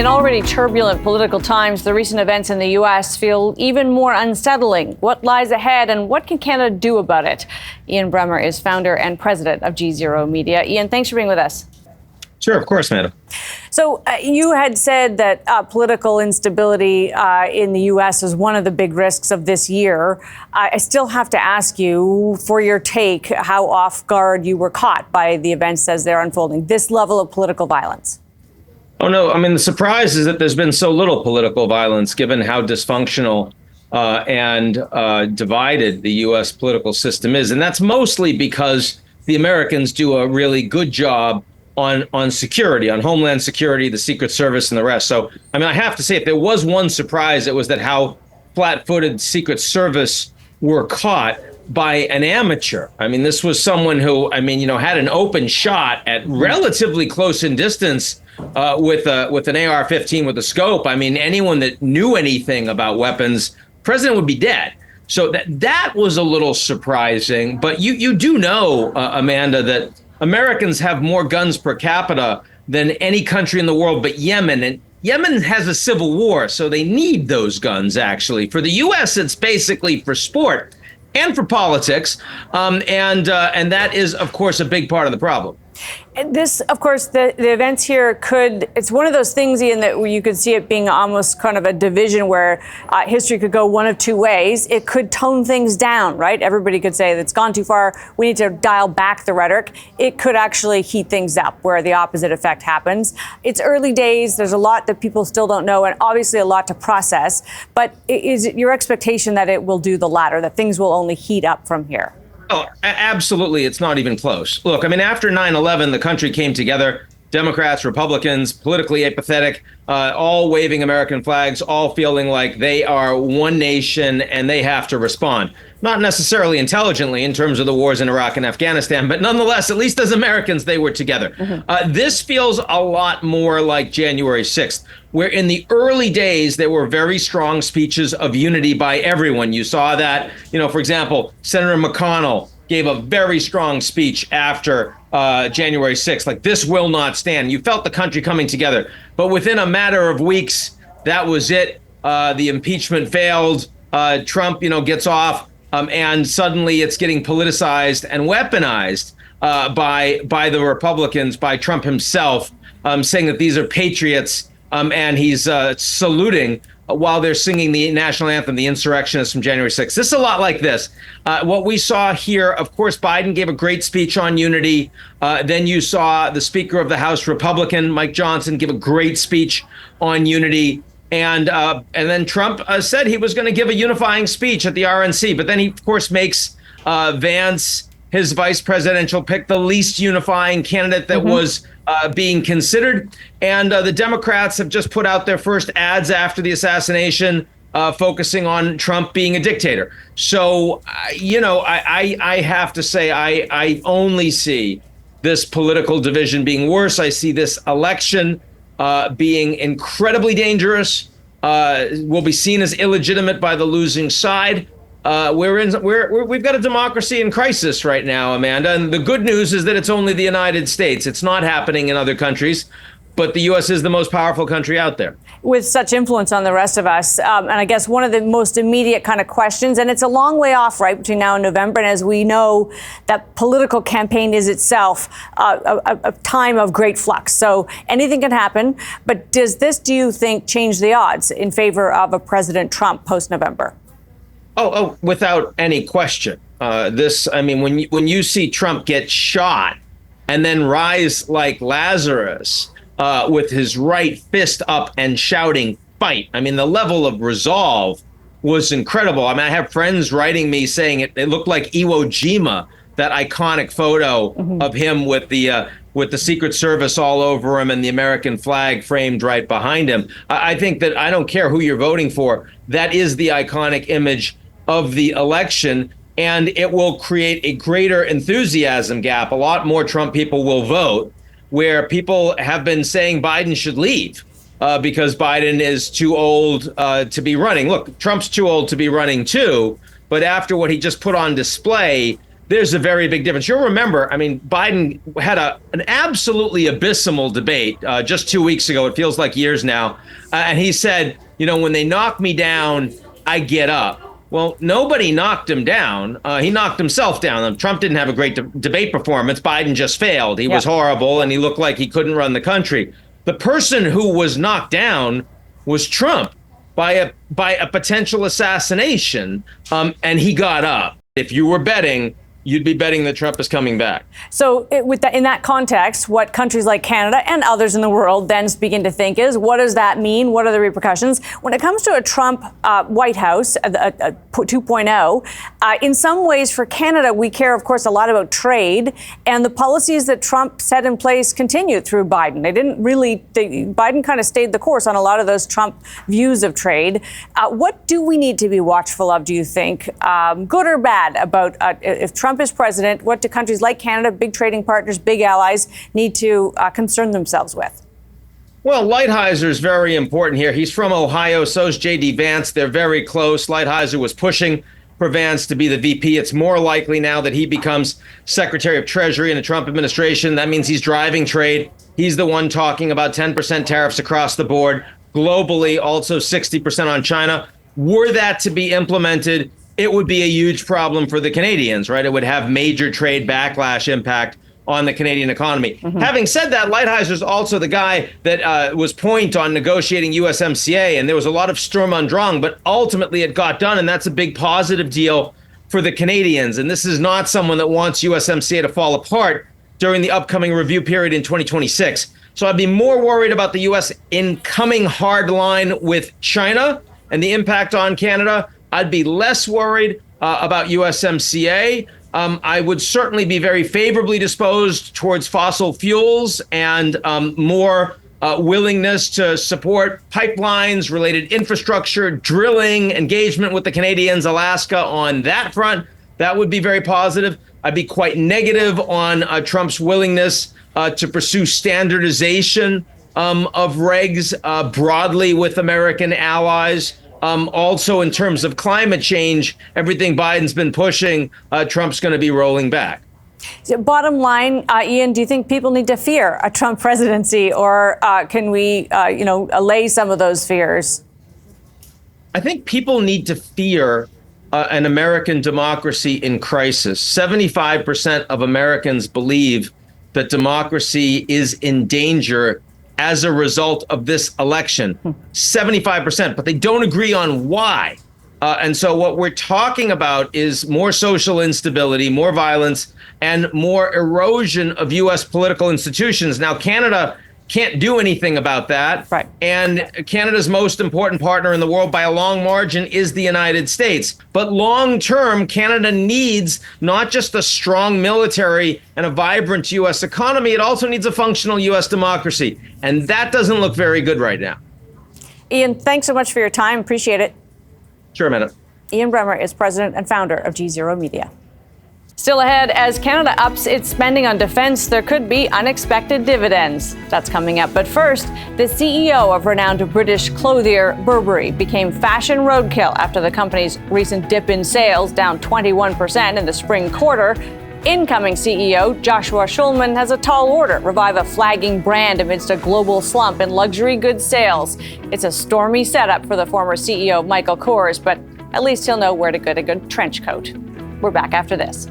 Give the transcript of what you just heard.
In already turbulent political times, the recent events in the U.S. feel even more unsettling. What lies ahead and what can Canada do about it? Ian Bremmer is founder and president of GZERO Media. Ian, thanks for being with us. Sure, of course, madam. So you had said that political instability in the U.S. is one of the big risks of this year. I still have to ask you for your take how off guard you were caught by the events as they're unfolding, this level of political violence. Oh, no. I mean, the surprise is that there's been so little political violence, given how dysfunctional and divided the U.S. political system is. And that's mostly because the Americans do a really good job on security, on homeland security, the Secret Service and the rest. So, I mean, I have to say, if there was one surprise, it was that how flat-footed Secret Service were caught by an amateur. I mean, this was someone who, had an open shot at relatively close in distance with an AR-15 with a scope. I mean, anyone that knew anything about weapons, president would be dead. So that was a little surprising. But you do know, Amanda, that Americans have more guns per capita than any country in the world but Yemen. And Yemen has a civil war, so they need those guns, actually. For the U.S., it's basically for sport and for politics. And that is, of course, a big part of the problem. And this, of course, the events here it's one of those things, Ian, that you could see it being almost kind of a division where history could go one of two ways. It could tone things down, right? Everybody could say that's gone too far. We need to dial back the rhetoric. It could actually heat things up where the opposite effect happens. It's early days. There's a lot that people still don't know and obviously a lot to process. But is it your expectation that it will do the latter, that things will only heat up from here? Oh, absolutely. It's not even close. Look, I mean, after 9/11, the country came together, Democrats, Republicans, politically apathetic, all waving American flags, all feeling like they are one nation and they have to respond. Not necessarily intelligently in terms of the wars in Iraq and Afghanistan, but nonetheless, at least as Americans, they were together. Mm-hmm. This feels a lot more like January 6th, where in the early days, there were very strong speeches of unity by everyone. You saw that, for example, Senator McConnell gave a very strong speech after January 6th, like this will not stand. You felt the country coming together. But within a matter of weeks, that was it. The impeachment failed. Trump, gets off. And suddenly it's getting politicized and weaponized by the Republicans, by Trump himself, saying that these are patriots. And he's saluting while they're singing the national anthem, the insurrectionists from January 6th. This is a lot like this. What we saw here, of course, Biden gave a great speech on unity. Then you saw the Speaker of the House, Republican Mike Johnson, give a great speech on unity. And then Trump said he was going to give a unifying speech at the RNC. But then he, of course, makes Vance his vice presidential pick, the least unifying candidate that was being considered. And the Democrats have just put out their first ads after the assassination, focusing on Trump being a dictator. So, I have to say, I only see this political division being worse. I see this election being incredibly dangerous, will be seen as illegitimate by the losing side. We've got a democracy in crisis right now, Amanda. And the good news is that it's only the United States. It's not happening in other countries, but the U.S. is the most powerful country out there. With such influence on the rest of us. And I guess one of the most immediate kind of questions, and it's a long way off, right, between now and November. And as we know, that political campaign is itself a time of great flux. So anything can happen. But does this, do you think, change the odds in favor of a President Trump post-November? Oh, without any question. When you see Trump get shot and then rise like Lazarus with his right fist up and shouting, fight. I mean, the level of resolve was incredible. I mean, I have friends writing me saying it looked like Iwo Jima, that iconic photo of him with the Secret Service all over him and the American flag framed right behind him. I think that I don't care who you're voting for. That is the iconic image of the election, and it will create a greater enthusiasm gap. A lot more Trump people will vote, where people have been saying Biden should leave because Biden is too old to be running. Look, Trump's too old to be running too, but after what he just put on display, there's a very big difference. You'll remember, I mean, Biden had an absolutely abysmal debate just 2 weeks ago. It feels like years now. And he said, when they knock me down, I get up. Well, nobody knocked him down. He knocked himself down. Trump didn't have a great debate performance. Biden just failed. He was horrible, and he looked like he couldn't run the country. The person who was knocked down was Trump by a potential assassination, and he got up. If you were betting, you'd be betting that Trump is coming back. So in that context, what countries like Canada and others in the world then begin to think is, what does that mean? What are the repercussions? When it comes to a Trump White House 2.0, in some ways for Canada, we care, of course, a lot about trade. And the policies that Trump set in place continued through Biden. Biden kind of stayed the course on a lot of those Trump views of trade. What do we need to be watchful of, do you think, good or bad, about if Trump is president? What do countries like Canada, big trading partners, big allies, need to concern themselves with? Well, Lighthizer is very important here. He's from Ohio. So's J.D. Vance. They're very close. Lighthizer was pushing for Vance to be the VP. It's more likely now that he becomes Secretary of Treasury in the Trump administration. That means he's driving trade. He's the one talking about 10% tariffs across the board. Globally, also 60% on China. Were that to be implemented, it would be a huge problem for the Canadians, right? It would have major trade backlash impact on the Canadian economy. Having said that, Lighthizer is also the guy that was point on negotiating USMCA, and there was a lot of Sturm und Drang, but ultimately it got done, and that's a big positive deal for the Canadians. And this is not someone that wants USMCA to fall apart during the upcoming review period in 2026. So I'd be more worried about the U.S. incoming hard line with China and the impact on Canada. I'd be less worried about USMCA. I would certainly be very favorably disposed towards fossil fuels and more willingness to support pipelines, related infrastructure, drilling, engagement with the Canadians, Alaska on that front. That would be very positive. I'd be quite negative on Trump's willingness to pursue standardization of regs broadly with American allies. Also, in terms of climate change, everything Biden's been pushing, Trump's going to be rolling back. So bottom line, Ian, do you think people need to fear a Trump presidency, or can we, allay some of those fears? I think people need to fear an American democracy in crisis. 75% of Americans believe that democracy is in danger as a result of this election. 75%, but they don't agree on why. And so what we're talking about is more social instability, more violence, and more erosion of U.S. political institutions. Now, Canada can't do anything about that. Right. And Canada's most important partner in the world by a long margin is the United States. But long term, Canada needs not just a strong military and a vibrant U.S. economy, it also needs a functional U.S. democracy. And that doesn't look very good right now. Ian, thanks so much for your time. Appreciate it. Sure, a minute. Ian Bremmer is president and founder of GZERO Media. Still ahead, as Canada ups its spending on defense, there could be unexpected dividends. That's coming up. But first, the CEO of renowned British clothier Burberry became fashion roadkill after the company's recent dip in sales, down 21% in the spring quarter. Incoming CEO Joshua Schulman has a tall order: revive a flagging brand amidst a global slump in luxury goods sales. It's a stormy setup for the former CEO Michael Kors, but at least he'll know where to get a good trench coat. We're back after this.